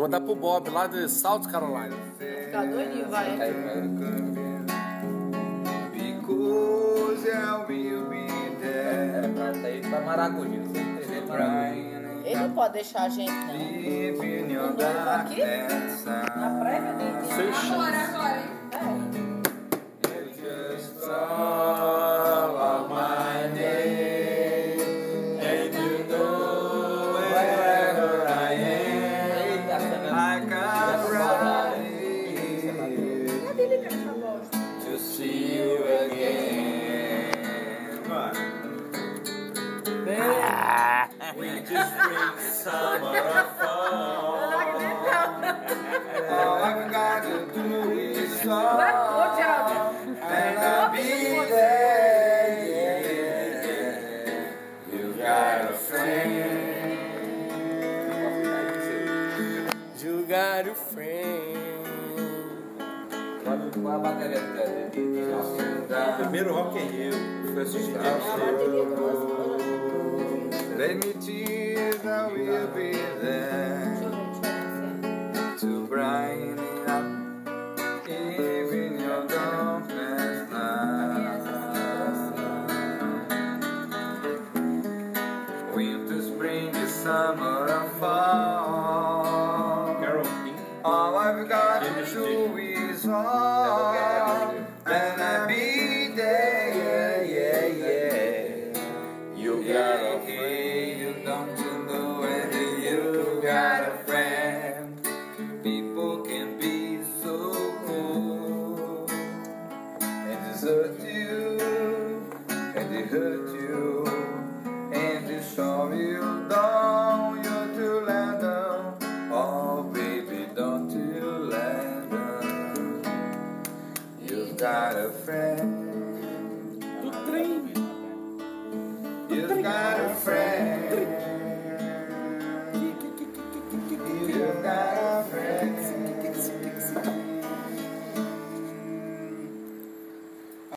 mandar pro Bob lá de South Carolina. Ficar doidinho, vai. Because I will be there. Pra sair pra Maracujá. Ele não pode deixar a gente, não. O noivo aqui, na prévia dele. Agora, hein? To see you again. We just bring summer fall. All I've got to do is talk, and I'll be there. You got a friend. You got a friend. Qual a bateria dele? Primeiro Rock in Rio foi assistir. Let me tears, I will be there to brighten up even your darkness night. Winter, spring, summer, and fall. All I've got to do is walk, and I'll be there. You got a friend, you don't know it. You got a friend. People can be so cool and desert you, and they hurt you, and they show you down. You're to let down. Oh, baby, don't you let down. You've got a friend.